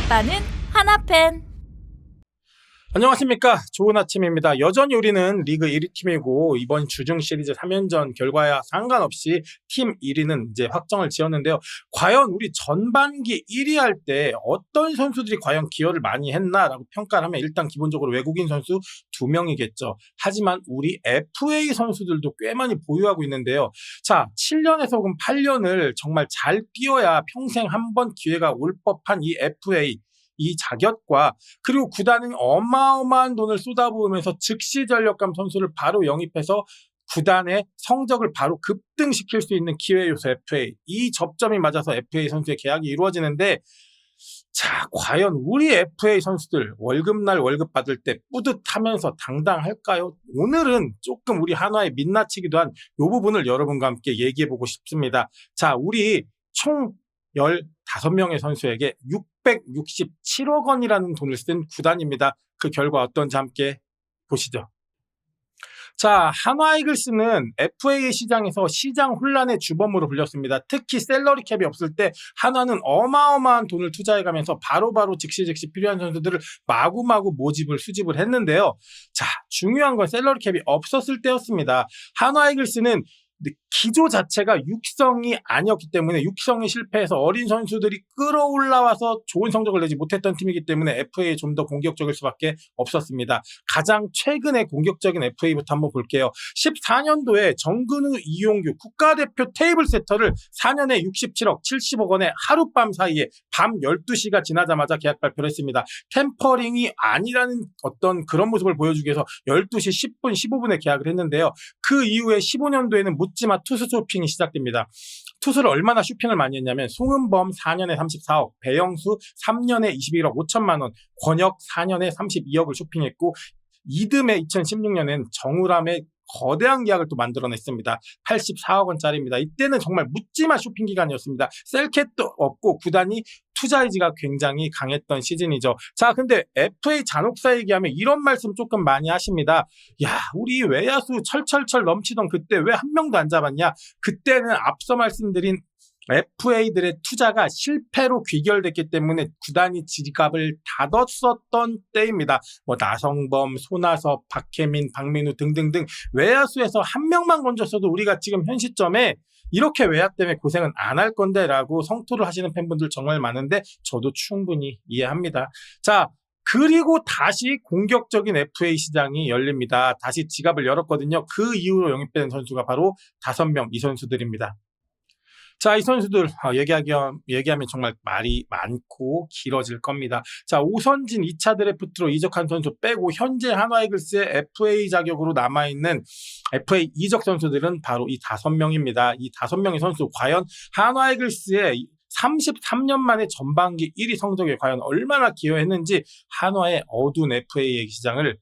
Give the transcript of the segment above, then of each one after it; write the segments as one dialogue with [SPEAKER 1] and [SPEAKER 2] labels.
[SPEAKER 1] 빠는 하나팬.
[SPEAKER 2] 안녕하십니까. 좋은 아침입니다. 여전히 우리는 리그 1위 팀이고 이번 주중 시리즈 3연전 결과와 상관없이 팀 1위는 이제 확정을 지었는데요. 과연 우리 전반기 1위 할 때 어떤 선수들이 과연 기여를 많이 했나라고 평가를 하면 일단 기본적으로 외국인 선수 2명이겠죠. 하지만 우리 FA 선수들도 꽤 많이 보유하고 있는데요. 자, 7년에서 혹은 8년을 정말 잘 뛰어야 평생 한 번 기회가 올 법한 이 FA 이 자격과 그리고 구단은 어마어마한 돈을 쏟아부으면서 즉시 전력감 선수를 바로 영입해서 구단의 성적을 바로 급등시킬 수 있는 기회 요소 FA, 이 접점이 맞아서 FA 선수의 계약이 이루어지는데, 자, 과연 우리 FA 선수들 월급날 월급 받을 때 뿌듯하면서 당당할까요? 오늘은 조금 우리 한화의 민낯이기도 한 이 부분을 여러분과 함께 얘기해보고 싶습니다. 자, 우리 총 15명의 선수에게 667억 원이라는 돈을 쓴 구단입니다. 그 결과 어떤지 함께 보시죠. 자, 한화이글스는 FA 시장에서 시장 혼란의 주범으로 불렸습니다. 특히 셀러리 캡이 없을 때 한화는 어마어마한 돈을 투자해가면서 바로바로 즉시 필요한 선수들을 마구마구 모집을 수집을 했는데요. 자, 중요한 건 셀러리 캡이 없었을 때였습니다. 한화이글스는 기조 자체가 육성이 아니었기 때문에, 육성이 실패해서 어린 선수들이 끌어올라와서 좋은 성적을 내지 못했던 팀이기 때문에 FA에 좀 더 공격적일 수밖에 없었습니다. 가장 최근에 공격적인 FA부터 한번 볼게요. 14년도에 정근우, 이용규 국가대표 테이블 세터를 4년에 67억 70억 원에 하룻밤 사이에 밤 12시가 지나자마자 계약 발표를 했습니다. 템퍼링이 아니라는 어떤 그런 모습을 보여주기 위해서 12시 10분 15분에 계약을 했는데요. 그 이후에 15년도에는 묻지마 투수 쇼핑이 시작됩니다. 투수를 얼마나 쇼핑을 많이 했냐면 송은범 4년에 34억, 배영수 3년에 21억 5천만 원, 권혁 4년에 32억을 쇼핑했고, 이듬해 2016년엔 정우람의 거대한 계약을 또 만들어냈습니다. 84억 원짜리입니다. 이때는 정말 묻지마 쇼핑 기간이었습니다. 셀캣도 없고 구단이 투자 의지가 굉장히 강했던 시즌이죠. 자, 근데 FA 잔혹사 얘기하면 이런 말씀 조금 많이 하십니다. 야, 우리 외야수 철철철 넘치던 그때 왜 한 명도 안 잡았냐? 그때는 앞서 말씀드린 FA들의 투자가 실패로 귀결됐기 때문에 구단이 지갑을 닫았었던 때입니다. 뭐 나성범, 손아섭, 박혜민, 박민우 등등등 외야수에서 한 명만 건졌어도 우리가 지금 현 시점에 이렇게 외야 때문에 고생은 안 할 건데 라고 성토를 하시는 팬분들 정말 많은데 저도 충분히 이해합니다. 자, 그리고 다시 공격적인 FA 시장이 열립니다. 다시 지갑을 열었거든요. 그 이후로 영입된 선수가 바로 5명, 이 선수들입니다. 자, 이 선수들 얘기하면 정말 말이 많고 길어질 겁니다. 자, 오선진 2차 드래프트로 이적한 선수 빼고 현재 한화이글스의 FA 자격으로 남아있는 FA 이적 선수들은 바로 이 5명입니다. 이 5명의 선수, 과연 한화이글스의 33년 만에 전반기 1위 성적에 과연 얼마나 기여했는지 한화의 어두운 FA 시장을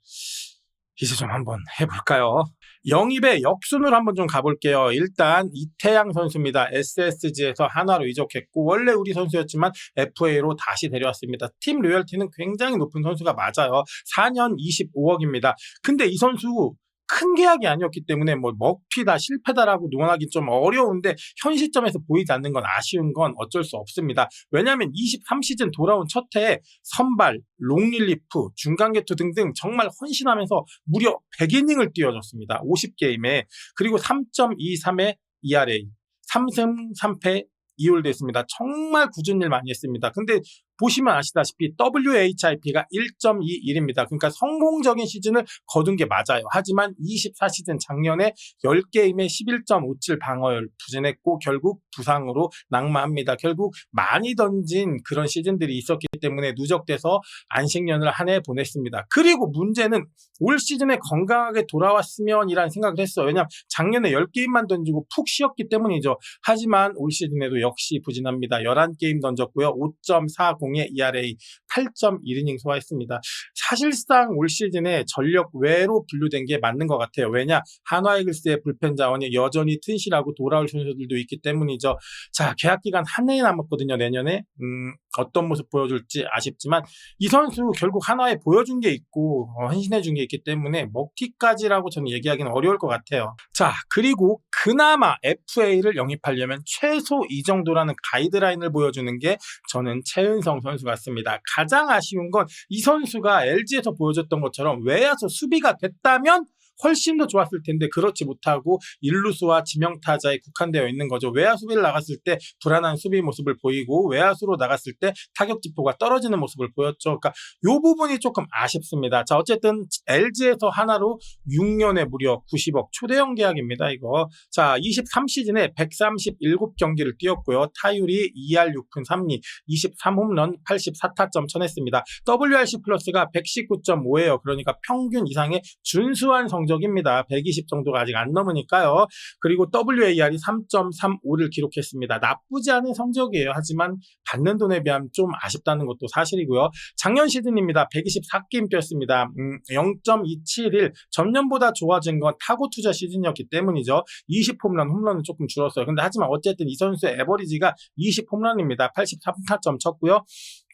[SPEAKER 2] 이제 좀 한번 해볼까요? 영입의 역순으로 한번 좀 가볼게요. 일단 이태양 선수입니다. SSG에서 한화로 이적했고 원래 우리 선수였지만 FA로 다시 데려왔습니다. 팀 로열티는 굉장히 높은 선수가 맞아요. 4년 25억입니다. 근데 이 선수 큰 계약이 아니었기 때문에 뭐 먹튀다 실패다라고 농언하기 좀 어려운데, 현 시점에서 보이지 않는 건 아쉬운 건 어쩔 수 없습니다. 왜냐하면 23시즌 돌아온 첫 해에 선발, 롱릴리프, 중간개투 등등 정말 헌신하면서 무려 100이닝을 뛰어줬습니다. 50게임에. 그리고 3.23의 ERA, 3승 3패 2홀 됐습니다. 정말 굳은 일 많이 했습니다. 근데 보시면 아시다시피 WHIP가 1.21입니다. 그러니까 성공적인 시즌을 거둔 게 맞아요. 하지만 24시즌 작년에 10게임에 11.57 방어율 부진했고 결국 부상으로 낙마합니다. 결국 많이 던진 그런 시즌들이 있었기 때문에 누적돼서 안식년을 한 해 보냈습니다. 그리고 문제는 올 시즌에 건강하게 돌아왔으면 이라는 생각을 했어요. 왜냐하면 작년에 10게임만 던지고 푹 쉬었기 때문이죠. 하지만 올 시즌에도 역시 부진합니다. 11게임 던졌고요. 5.40의 ERA, 8.1이닝 소화했습니다. 사실상 올 시즌에 전력 외로 분류된 게 맞는 것 같아요. 왜냐? 한화이글스의 불펜 자원이 여전히 튼실하고 돌아올 선수들도 있기 때문이죠. 자, 계약 기간 한 해 남았거든요. 내년에. 어떤 모습 보여줄지 아쉽지만 이 선수 결국 하나에 보여준 게 있고 헌신해준 게 있기 때문에 먹튀까지라고 저는 얘기하기는 어려울 것 같아요. 자, 그리고 그나마 FA를 영입하려면 최소 이 정도라는 가이드라인을 보여주는 게 저는 최은성 선수 같습니다. 가장 아쉬운 건 이 선수가 LG에서 보여줬던 것처럼 외야수 수비가 됐다면 훨씬 더 좋았을 텐데 그렇지 못하고 일루수와 지명타자에 국한되어 있는 거죠. 외야 수비를 나갔을 때 불안한 수비 모습을 보이고 외야수로 나갔을 때 타격 지표가 떨어지는 모습을 보였죠. 그러니까 이 부분이 조금 아쉽습니다. 자, 어쨌든 LG에서 하나로 6년에 무려 90억 초대형 계약입니다. 이거. 자, 23시즌에 137경기를 뛰었고요. 타율이 2할 6푼 3리, 23홈런, 84타점 쳐냈습니다. WRC 플러스가 119.5예요. 그러니까 평균 이상의 준수한 성적입니다. 120 정도가 아직 안 넘으니까요. 그리고 WAR이 3.35를 기록했습니다. 나쁘지 않은 성적이에요. 하지만 받는 돈에 비하면 좀 아쉽다는 것도 사실이고요. 작년 시즌입니다. 124게임 뛰었습니다. 0.271 전년보다 좋아진 건 타고 투자 시즌이었기 때문이죠. 20홈런, 홈런은 조금 줄었어요. 근데 하지만 어쨌든 이 선수의 에버리지가 20홈런입니다. 83타점 쳤고요.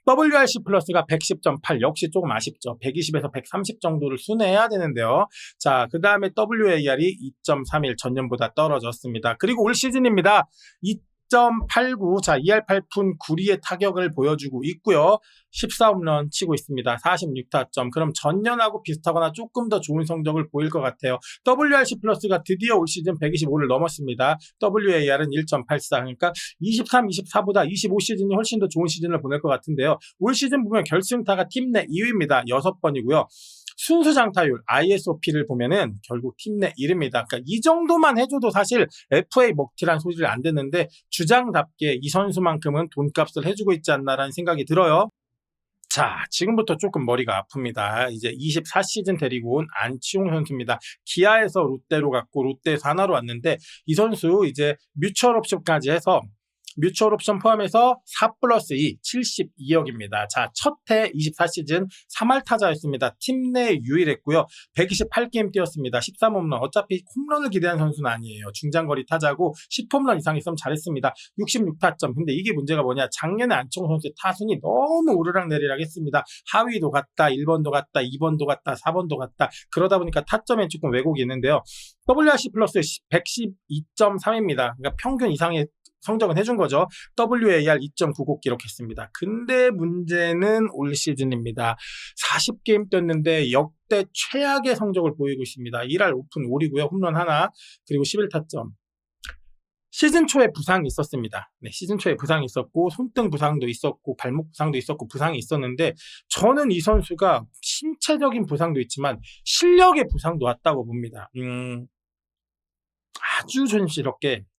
[SPEAKER 2] WRC 플러스가 110.8 역시 조금 아쉽죠. 120에서 130 정도를 순회해야 되는데요. 자, 그 다음에 WAR이 2.31 전년보다 떨어졌습니다. 그리고 올 시즌입니다. 2.89 자 2할 8푼 9리의 타격을 보여주고 있고요. 14홈런 치고 있습니다. 46타점. 그럼 전년하고 비슷하거나 조금 더 좋은 성적을 보일 것 같아요. WRC 플러스가 드디어 올 시즌 125를 넘었습니다. WAR은 1.84 그러니까 23, 24보다 25 시즌이 훨씬 더 좋은 시즌을 보낼 것 같은데요. 올 시즌 보면 결승타가 팀 내 2위입니다. 6번이고요. 순수 장타율 ISOP를 보면은 결국 팀 내 1위입니다. 그러니까 이 정도만 해줘도 사실 FA 먹튀란 소리를 안 듣는데 주장답게 이 선수만큼은 돈값을 해주고 있지 않나라는 생각이 들어요. 자, 지금부터 조금 머리가 아픕니다. 이제 24시즌 데리고 온 안치홍 선수입니다. 기아에서 롯데로 갔고 롯데에서 하나로 왔는데 이 선수 이제 뮤추얼 옵션까지 해서 뮤추얼 옵션 포함해서 4+2 72억입니다. 자, 첫해 24시즌 3할 타자였습니다. 팀 내 유일했고요. 128게임 뛰었습니다. 13홈런. 어차피 홈런을 기대한 선수는 아니에요. 중장거리 타자고 10홈런 이상 있으면 잘했습니다. 66타점. 근데 이게 문제가 뭐냐? 작년에 안치홍 선수의 타순이 너무 오르락내리락 했습니다. 하위도 갔다, 1번도 갔다, 2번도 갔다, 4번도 갔다. 그러다 보니까 타점에 조금 왜곡이 있는데요. WRC 플러스 112.3입니다. 그러니까 평균 이상의 성적은 해준 거죠. WAR 2.99 기록했습니다. 근데 문제는 올 시즌입니다. 40게임 뛰었는데 역대 최악의 성적을 보이고 있습니다. 1할 오픈 5리고요. 홈런 하나 그리고 11타점. 시즌 초에 부상이 있었습니다. 네, 시즌 초에 부상이 있었고 손등 부상도 있었고 발목 부상도 있었고 부상이 있었는데 저는 이 선수가 신체적인 부상도 있지만 실력의 부상도 왔다고 봅니다. 아주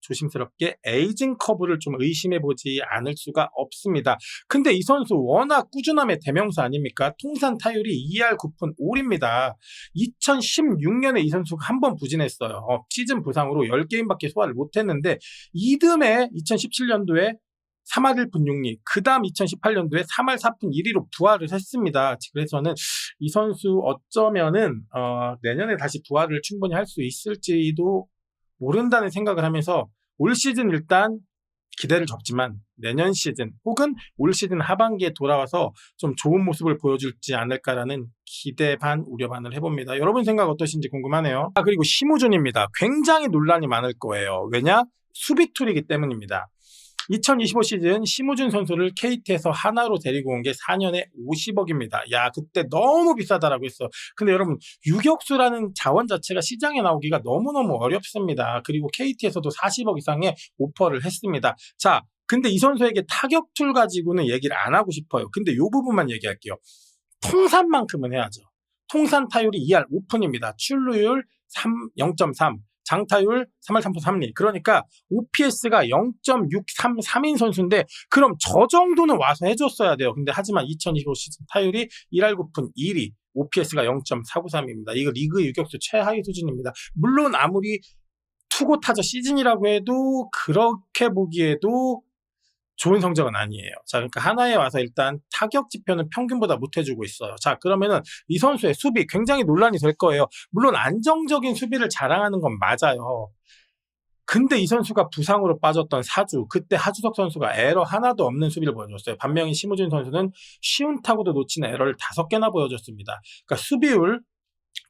[SPEAKER 2] 조심스럽게 에이징 커브를 좀 의심해보지 않을 수가 없습니다. 근데 이 선수 워낙 꾸준함의 대명사 아닙니까? 통산 타율이 2할 9푼 5리입니다. 2016년에 이 선수가 한 번 부진했어요. 시즌 부상으로 10게임밖에 소화를 못했는데 이듬해 2017년도에 3할 1푼 6리, 그 다음 2018년도에 3할 4푼 1리로 부활을 했습니다. 그래서 저는 이 선수 어쩌면은 내년에 다시 부활을 충분히 할 수 있을지도 모른다는 생각을 하면서 올 시즌 일단 기대를 접지만 내년 시즌 혹은 올 시즌 하반기에 돌아와서 좀 좋은 모습을 보여줄지 않을까라는 기대 반 우려 반을 해봅니다. 여러분 생각 어떠신지 궁금하네요. 그리고 심우준입니다. 굉장히 논란이 많을 거예요. 왜냐? 수비툴이기 때문입니다. 2025 시즌 심우준 선수를 KT에서 하나로 데리고 온 게 4년에 50억입니다. 야, 그때 너무 비싸다라고 했어. 근데 여러분 유격수라는 자원 자체가 시장에 나오기가 너무너무 어렵습니다. 그리고 KT에서도 40억 이상의 오퍼를 했습니다. 자, 근데 이 선수에게 타격 툴 가지고는 얘기를 안 하고 싶어요. 근데 이 부분만 얘기할게요. 통산만큼은 해야죠. 통산 타율이 2할 오픈입니다. 출루율 0.3 장타율 3할 3푼 3리. 그러니까 OPS가 0.633인 선수인데 그럼 저 정도는 와서 해줬어야 돼요. 근데 하지만 2025 시즌 타율이 1할 9푼 2리, OPS가 0.493입니다. 이거 리그 유격수 최하위 수준입니다. 물론 아무리 투고 타자 시즌이라고 해도 그렇게 보기에도 좋은 성적은 아니에요. 자, 그러니까 하나에 와서 일단 타격 지표는 평균보다 못해주고 있어요. 자, 그러면은 이 선수의 수비 굉장히 논란이 될 거예요. 물론 안정적인 수비를 자랑하는 건 맞아요. 근데 이 선수가 부상으로 빠졌던 4주, 그때 하주석 선수가 에러 하나도 없는 수비를 보여줬어요. 반면에 심우준 선수는 쉬운 타구도 놓치는 에러를 5개나 보여줬습니다. 그러니까 수비율,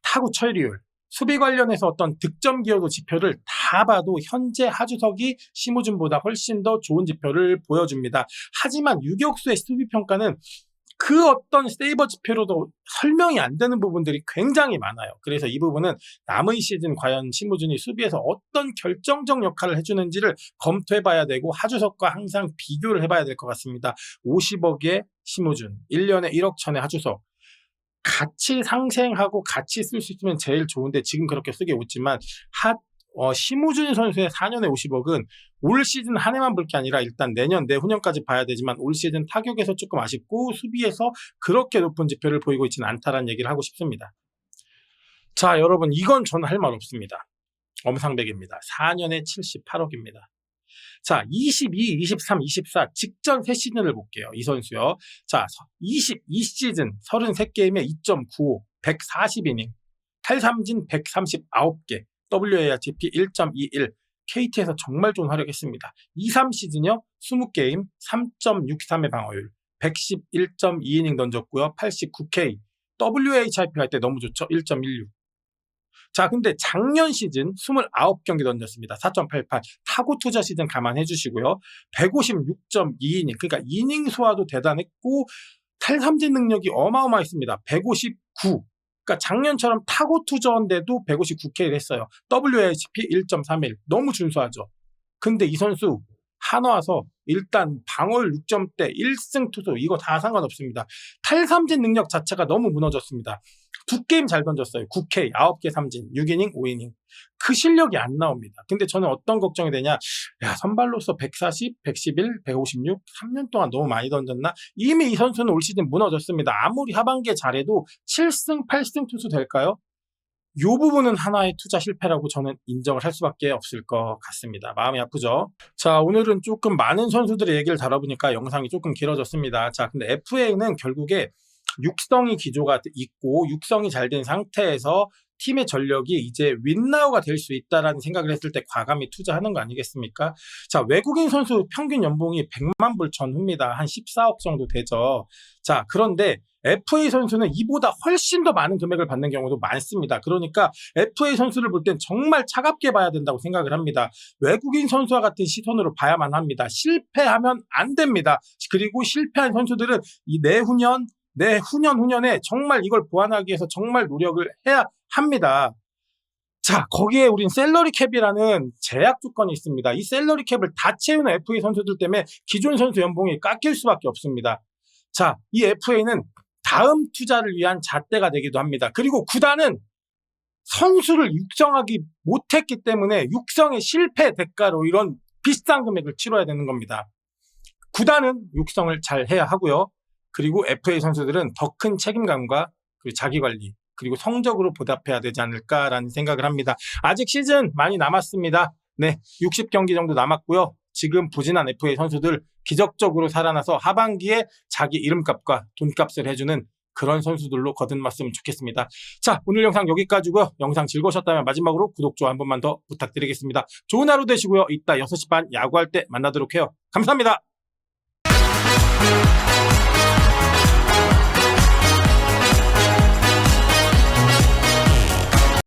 [SPEAKER 2] 타구 처리율, 수비 관련해서 어떤 득점 기여도 지표를 다 봐도 현재 하주석이 심우준보다 훨씬 더 좋은 지표를 보여줍니다. 하지만 유격수의 수비 평가는 그 어떤 세이버 지표로도 설명이 안 되는 부분들이 굉장히 많아요. 그래서 이 부분은 남은 시즌 과연 심우준이 수비에서 어떤 결정적 역할을 해주는지를 검토해봐야 되고 하주석과 항상 비교를 해봐야 될 것 같습니다. 50억의 심우준, 1년에 1억 천의 하주석. 같이 상생하고 같이 쓸 수 있으면 제일 좋은데 지금 그렇게 쓰기 어렵지만 심우준 선수의 4년에 50억은 올 시즌 한 해만 볼 게 아니라 일단 내년, 내후년까지 봐야 되지만 올 시즌 타격에서 조금 아쉽고 수비에서 그렇게 높은 지표를 보이고 있지는 않다라는 얘기를 하고 싶습니다. 자, 여러분 이건 저는 할 말 없습니다. 엄상백입니다. 4년에 78억입니다. 자, 22, 23, 24 직전 3시즌을 볼게요. 이 선수요. 자, 22시즌 33게임에 2.95, 140이닝, 탈삼진 139개, WARTP 1.21, KT에서 정말 좋은 활약했습니다. 23시즌요. 20게임 3.63의 방어율, 111.2이닝 던졌고요. 89K, WHIP 할 때 너무 좋죠. 1.16. 자, 근데 작년 시즌 29경기 던졌습니다. 4.88. 타구 투자 시즌 감안해 주시고요. 156.2이닝. 그러니까 이닝 수와도 대단했고 탈삼진 능력이 어마어마했습니다. 159. 그러니까 작년처럼 타구 투자인데도 159K를 했어요. WHP 1.31. 너무 준수하죠. 근데 이 선수 한화 와서 일단 방어율 6점대 1승 투수 이거 다 상관없습니다. 탈삼진 능력 자체가 너무 무너졌습니다. 2게임 잘 던졌어요. 9K, 9개 삼진, 6이닝, 5이닝. 그 실력이 안 나옵니다. 근데 저는 어떤 걱정이 되냐. 야, 선발로서 140, 111, 156, 3년 동안 너무 많이 던졌나? 이미 이 선수는 올 시즌 무너졌습니다. 아무리 하반기에 잘해도 7승, 8승 투수 될까요? 이 부분은 하나의 투자 실패라고 저는 인정을 할 수밖에 없을 것 같습니다. 마음이 아프죠? 자, 오늘은 조금 많은 선수들의 얘기를 다뤄보니까 영상이 조금 길어졌습니다. 자, 근데 FA는 결국에 육성이 기조가 있고 육성이 잘 된 상태에서 팀의 전력이 이제 윈나우가 될 수 있다라는 생각을 했을 때 과감히 투자하는 거 아니겠습니까? 자, 외국인 선수 평균 연봉이 100만 불 전후입니다. 한 14억 정도 되죠. 자, 그런데 FA 선수는 이보다 훨씬 더 많은 금액을 받는 경우도 많습니다. 그러니까 FA 선수를 볼 땐 정말 차갑게 봐야 된다고 생각을 합니다. 외국인 선수와 같은 시선으로 봐야만 합니다. 실패하면 안 됩니다. 그리고 실패한 선수들은 이 내후년에 정말 이걸 보완하기 위해서 정말 노력을 해야 합니다. 자, 거기에 우린 셀러리 캡이라는 제약 조건이 있습니다. 이 셀러리 캡을 다 채우는 FA 선수들 때문에 기존 선수 연봉이 깎일 수밖에 없습니다. 자, 이 FA는 다음 투자를 위한 잣대가 되기도 합니다. 그리고 구단은 선수를 육성하기 못했기 때문에 육성의 실패 대가로 이런 비싼 금액을 치러야 되는 겁니다. 구단은 육성을 잘 해야 하고요. 그리고 FA 선수들은 더 큰 책임감과 자기관리 그리고 성적으로 보답해야 되지 않을까라는 생각을 합니다. 아직 시즌 많이 남았습니다. 네, 60경기 정도 남았고요. 지금 부진한 FA 선수들 기적적으로 살아나서 하반기에 자기 이름값과 돈값을 해주는 그런 선수들로 거듭났으면 좋겠습니다. 자, 오늘 영상 여기까지고요. 영상 즐거우셨다면 마지막으로 구독, 좋아요 한 번만 더 부탁드리겠습니다. 좋은 하루 되시고요. 이따 6시 반 야구할 때 만나도록 해요. 감사합니다.